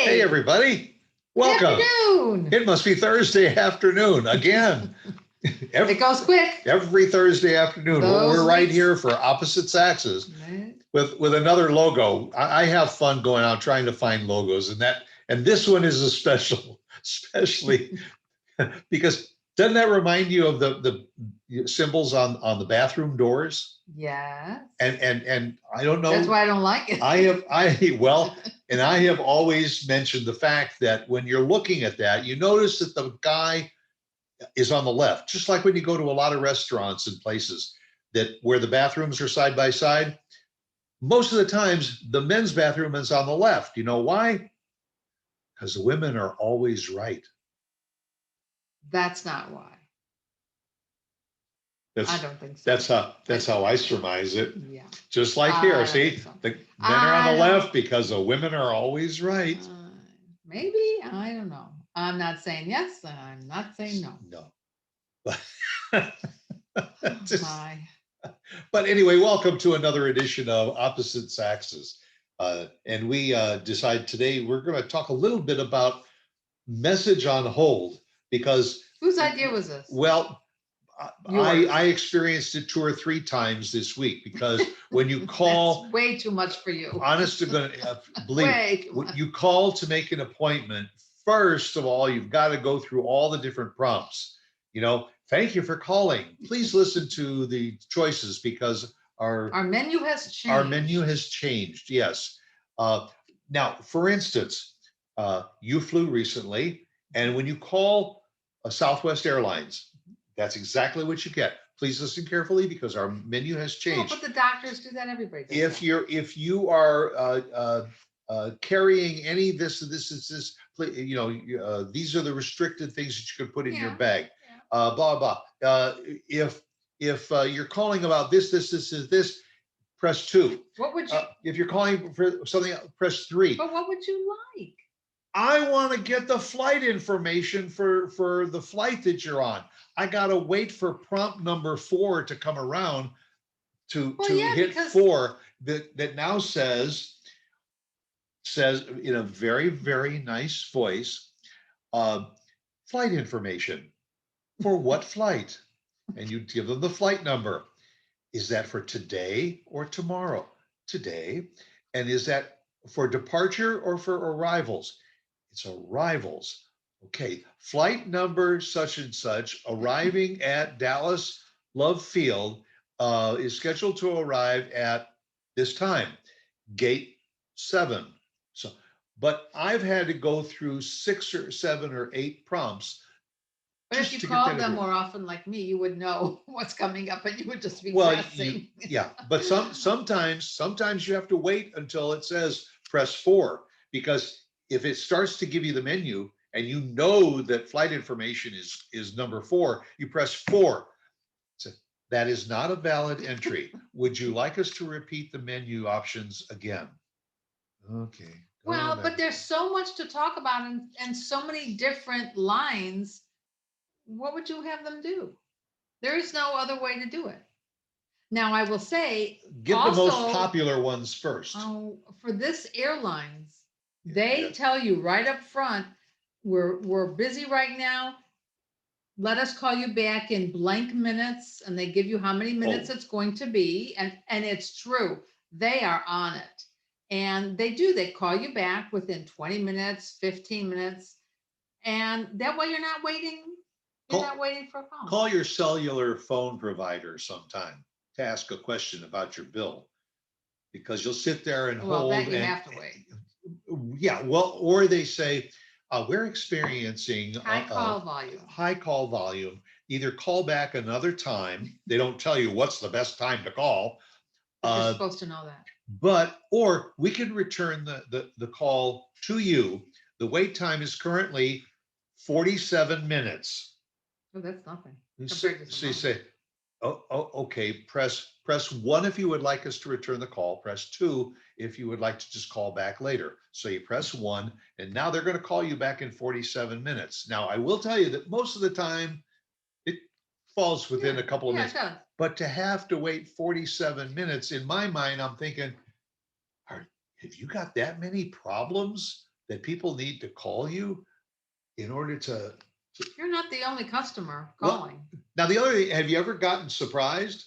Hey, everybody. Good Welcome. afternoon. It must be Thursday afternoon again. It goes quick. Every Thursday afternoon. Those We're right weeks. here for Opposite Saxes Right. with another logo. I have fun going out trying to find logos, and this one is a special, especially because doesn't that remind you of the symbols on the bathroom doors? Yes. And I don't know. That's why I don't like it. And I have always mentioned the fact that when you're looking at that, you notice that the guy is on the left, just like when you go to a lot of restaurants and places that where the bathrooms are side by side. Most of the times, the men's bathroom is on the left. You know why? Because the women are always right. That's not why. That's, I don't think so. That's how I surmise it. Yeah. Just like I here, don't see, think so. the men are on the left because the women are always right. Maybe, I don't know. I'm not saying yes, and I'm not saying no. No. My. But anyway, welcome to another edition of Opposite Saxes. And we decide today we're going to talk a little bit about message on hold because Whose idea was this? well, Yours. I experienced it 2 or 3 times this week because when you call, That's way too much for you. honest to goodness, believe Way when you call to make an appointment, first of all, you've got to go through all the different prompts. You know, thank you for calling. Please listen to the choices because Our menu has changed. our menu has changed. Yes. Now, for instance, you flew recently, and when you call Southwest Airlines, that's exactly what you get. Please listen carefully because our menu has Oh, changed. but the doctors do that. Everybody does If that. if you are carrying any this, you know, these are the restricted things that you can put in your Yeah. bag. Yeah. Blah blah. If you're calling about this, press 2. What would you? If you're calling for something, press 3. But what would you like? I want to get the flight information for the flight that you're on. I gotta wait for prompt number 4 to come around to yeah, hit because 4 that now says in a very, very nice voice, flight information. For what flight? And you give them the flight number. Is that for today or tomorrow? Today. And is that for departure or for arrivals? It's arrivals. Okay, flight number such and such arriving at Dallas Love Field is scheduled to arrive at this time, gate 7. So, but I've had to go through 6 or 7 or 8 prompts. But if you called them more often like me, you would know what's coming up and you would just be pressing. Yeah, but sometimes you have to wait until it says press 4 because if it starts to give you the menu and you know that flight information is number 4, you press 4. So that is not a valid entry. Would you like us to repeat the menu options again? Okay. Well, but there's so much to talk about and so many different lines. What would you have them do? There is no other way to do it. Now, I will say, get also, the most popular ones first. For this airlines, they tell you right up front, we're busy right now. Let us call you back in blank minutes, and they give you how many minutes it's going to be, and it's true. They are on it, and they call you back within 20 minutes, 15 minutes, and that way you're not waiting. You're not waiting for a call. Call your cellular phone provider sometime to ask a question about your bill, because you'll sit there and hold. Well, that you have to wait. Yeah, well, or they say, we're experiencing high call volume. High call volume. Either call back another time. They don't tell you what's the best time to call. But you're supposed to know that. Or we can return the call to you. The wait time is currently 47 minutes. Oh, that's nothing. So you say, okay, press 1 if you would like us to return the call, press 2 if you would like to just call back later. So you press 1, and now they're going to call you back in 47 minutes. Now, I will tell you that most of the time it falls within a couple of minutes. It does. But to have to wait 47 minutes, in my mind, I'm thinking, have you got that many problems that people need to call you in order to, You're not the only customer well, calling. now the other thing, have you ever gotten surprised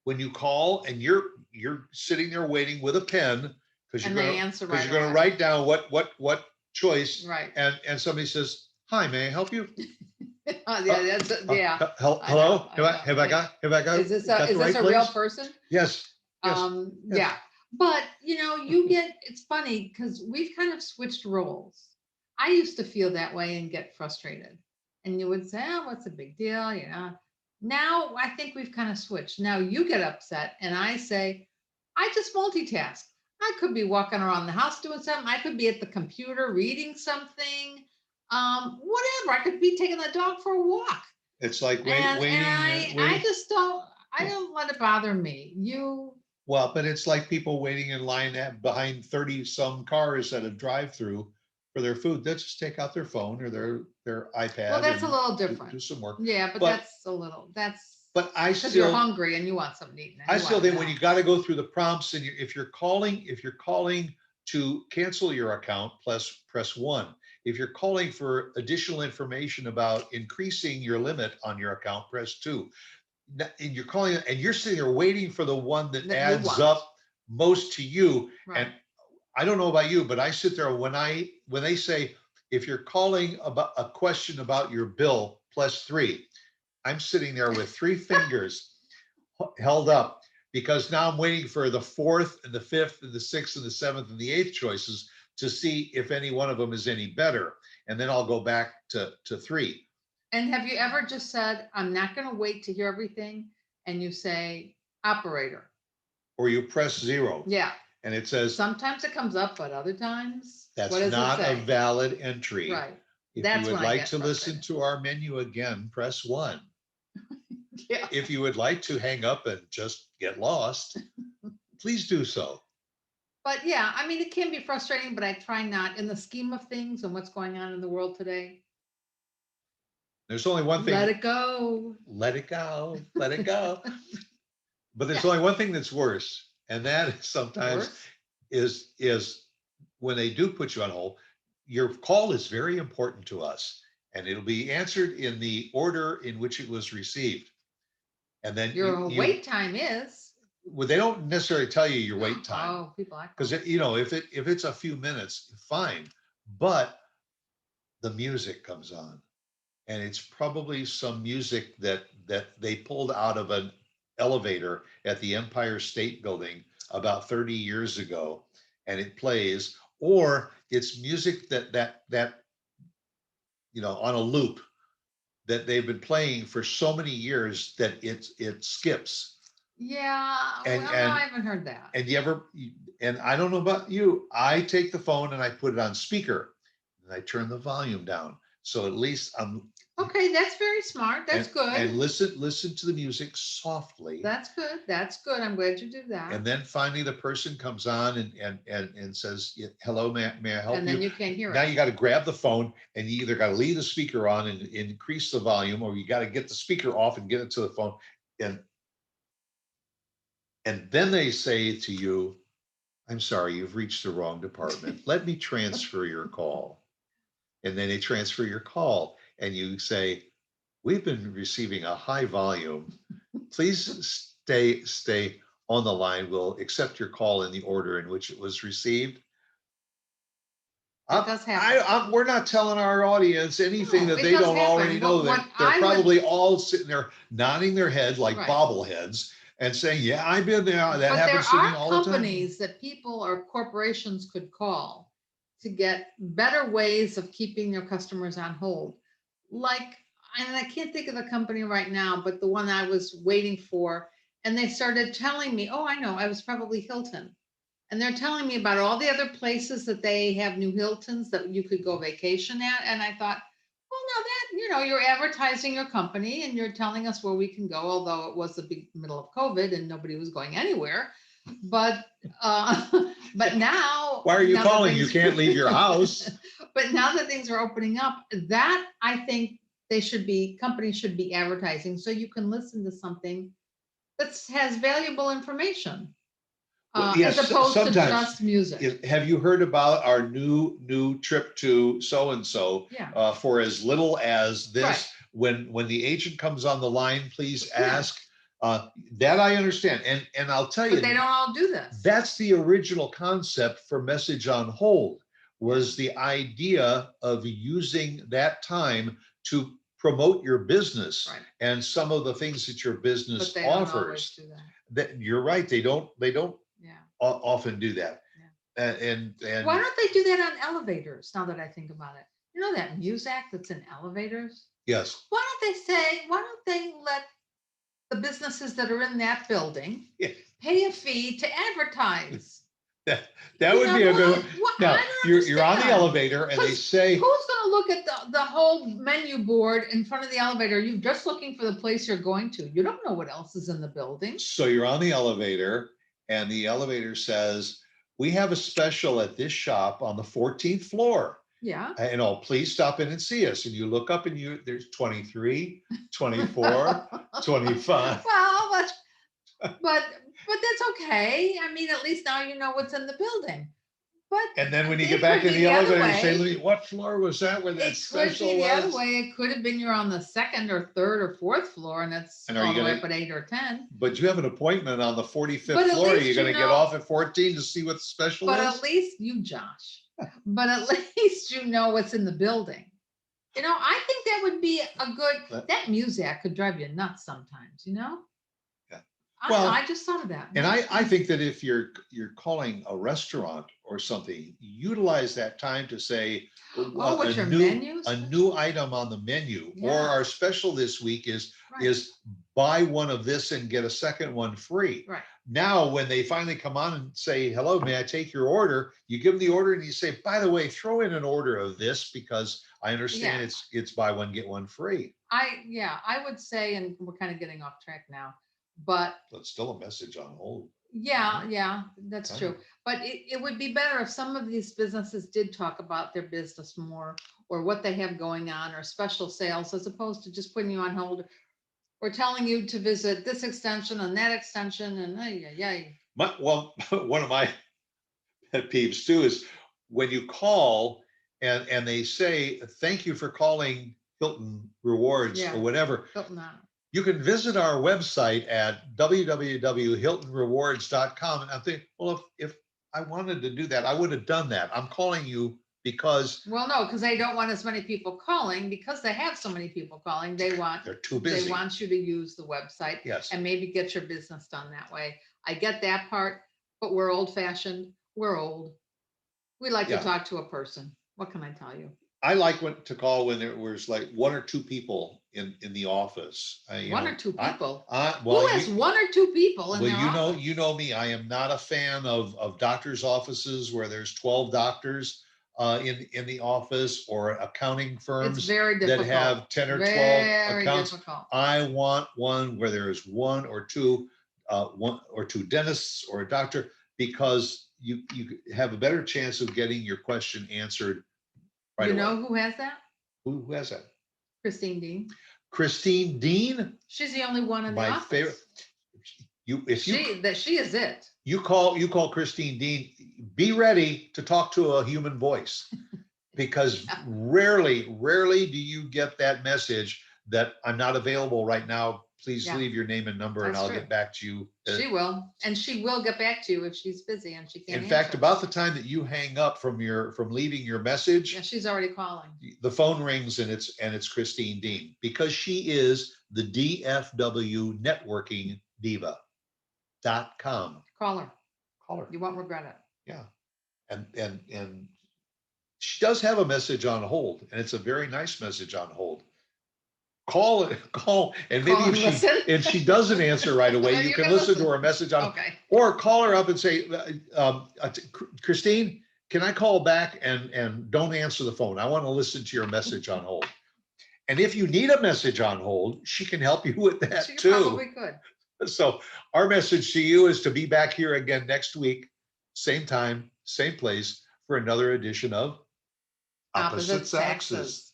when you call and you're sitting there waiting with a pen because And they answer right you're gonna away. write down what choice, Right. and somebody says, "Hi, may I help you?" Yeah, that's, yeah. I Hello, know, I know. have I Is this got the right a real place? person? Yes, yes, yes. Yeah, but you get, it's funny because we've kind of switched roles. I used to feel that way and get frustrated. And you would say, oh, what's the big deal? Now I think we've kind of switched. Now you get upset and I say, I just multitask. I could be walking around the house doing something. I could be at the computer reading something. Whatever. I could be taking the dog for a walk. It's like And I waiting. just don't let it bother me. Well, but it's like people waiting in line behind 30 some cars at a drive-through for their food. They'll just take out their phone or their iPad. Well, that's a and little do different. some work. Yeah, but But that's a little, that's but because you're hungry and you want something to eat. I You still want it think when now. you got to go through the prompts and if you're calling to cancel your account, plus press one. If you're calling for additional information about increasing your limit on your account, press two. And you're calling and you're sitting there waiting for the one that That you adds want. up most to you. Right. And I don't know about you, but I sit there when they say if you're calling about a question about your bill, plus three, I'm sitting there with three fingers held up because now I'm waiting for the fourth and the fifth and the sixth and the seventh and the eighth choices to see if any one of them is any better. And then I'll go back to three. And have you ever just said, I'm not going to wait to hear everything? And you say, operator. Or you press zero. Yeah. And it says, sometimes it comes up, but other times, that's what does not it a say? valid entry. Right. If That's you would when I like get to listen frustrated. to our menu again, press one. Yeah. If you would like to hang up and just get lost, please do so. But yeah, I mean, it can be frustrating, but I try not in the scheme of things and what's going on in the world today. There's only one thing. Let it go. Let it go. Let it go. But there's Yeah. only one thing that's worse, and that is sometimes Worse. is when they do put you on hold. Your call is very important to us, and it'll be answered in the order in which it was received. And then Your wait time is. well, they don't necessarily tell you your wait time Oh, people act because like if it's a few minutes, fine, but the music comes on, and it's probably some music that they pulled out of an elevator at the Empire State Building about 30 years ago, and it plays, or it's music that on a loop that they've been playing for so many years that it skips. yeah. And Well, no, I haven't heard that. and you ever and I don't know about you, I take the phone and I put it on speaker and I turn the volume down. So at least I'm Okay, that's very smart. That's good. and listen to the music softly. That's good. That's good. I'm glad you do that. And then finally the person comes on and says, hello, may I help And you? then you can't hear Now it. you got to grab the phone and you either got to leave the speaker on and increase the volume, or you got to get the speaker off and get it to the phone. And then they say to you, I'm sorry, you've reached the wrong department. Let me transfer your call. And then they transfer your call and you say, we've been receiving a high volume. Please stay on the line. We'll accept your call in the order in which it was received. That does happen. We're not telling our audience anything No, that it they does don't happen. already know. What They're I would, probably all sitting there nodding their head like Right. bobbleheads and saying, yeah, I've been there. That but there happens to me are all the time. companies that people or corporations could call to get better ways of keeping their customers on hold. Like, and I can't think of the company right now, but the one I was waiting for, and they started telling me, oh, I know, I was probably Hilton. And they're telling me about all the other places that they have new Hiltons that you could go vacation at. And I thought, well, now that, you're advertising your company and you're telling us where we can go, although it was the big middle of COVID and nobody was going anywhere. But but now, why are you now that calling? You things- can't leave your house. But now that things are opening up, that I think companies should be advertising so you can listen to something that has valuable information. Well, as yes, opposed to sometimes. just music. Have you heard about our new trip to so and so? Yeah, For as little as right. this, when the agent comes on the line, please Yeah. ask. That I understand, and I'll tell But you, they don't all do this. that's the original concept for message on hold. Was the idea of using that time to promote your business Right. and some of the things that your But business they don't always offers. do that. That you're right, they don't Yeah. often do that. Yeah. And Why don't they do that on elevators? Now that I think about it, you know that music that's in elevators. yes, Why don't they say? Why don't they let the businesses that are in that building yeah, pay a fee to advertise? that You would know be a good what? one. What? Now I don't you're on the understand. elevator and they Because say, who's going to look at the whole menu board in front of the elevator? You're just looking for the place you're going to. You don't know what else is in the building. so you're on the elevator and the elevator says, we have a special at this shop on the 14th floor. Yeah. Please stop in and see us. And you look up and there's 23, 24, 25. Well, but that's okay. I mean, at least now you know what's in the building. But And then when you it get back could in be the other elevator, you say, way. "Lee, what floor was that where that It could special be the other was?" way. It could have been you're on the second or third or fourth floor, and it's And are all you the way gonna- up at 8 or 10. But you have an appointment on the 45th But at floor. least You're going to you get know- off at 14 to see what the special But is? at least you, Josh. But at least you know what's in the building. You know, I think that would be a good. That music could drive you nuts sometimes. You know. Yeah. Well, Well, I just thought of that. And I think that if you're calling a restaurant or something, utilize that time to say, Oh, what's your new menu? a new item on the menu, or Yeah. our special this week is Right. buy one of this and get a second one free. Right. Now, when they finally come on and say, hello, may I take your order? You give them the order and you say, by the way, throw in an order of this because I understand Yeah. it's buy one, get one free. I would say, and we're kind of getting off track now, but But still a message on hold. yeah, that's Kind true. of. But it would be better if some of these businesses did talk about their business more, or what they have going on, or special sales, as opposed to just putting you on hold or telling you to visit this extension and that extension and yeah. Well, one of my pet peeves too is when you call and they say, thank you for calling Hilton Rewards Yeah. or whatever. Hilton on it. You can visit our website at www.hiltonrewards.com. And I think, well, if I wanted to do that, I would have done that. I'm calling you because Well, no, because they don't want as many people calling, because they have so many people calling. They're too busy. They want you to use the website. Yes. And maybe get your business done that way. I get that part, but we're old fashioned. We're old. We like to talk to a person. What can I tell you? I like to call when there was like one or two people in the office. One or two people. Well, who has one or two people in well, their office? you know me. I am not a fan of doctors' offices where there's 12 doctors in the office, or accounting firms It's very that difficult. have 10 or 12 Very accounts. difficult. I want one where there is one or two dentists or a doctor, because you have a better chance of getting your question answered right You away. know who has that? Who has that? Christine Dean. Christine Dean, She's the only one in the my office. favorite. She is it. You call Christine Dean, be ready to talk to a human voice, because rarely do you get that message that I'm not available right now. Please leave your name and number and That's I'll true. get back to you. She will, and she will get back to you if she's busy and she can't In fact, answer. about the time that you hang up from leaving your message, Yeah, she's already calling. the phone rings and it's Christine Dean, because she is the DFW networking diva.com. Call her. Call her. You won't regret it. Yeah. And she does have a message on hold, and it's a very nice message on hold. Call, and maybe if she doesn't answer right away, you can listen to her message on, okay. Or call her up and say, Christine, can I call back and don't answer the phone? I want to listen to your message on hold. And if you need a message on hold, she can help you with that She too. probably could. So our message to you is to be back here again next week, same time, same place, for another edition of Opposite Saxes.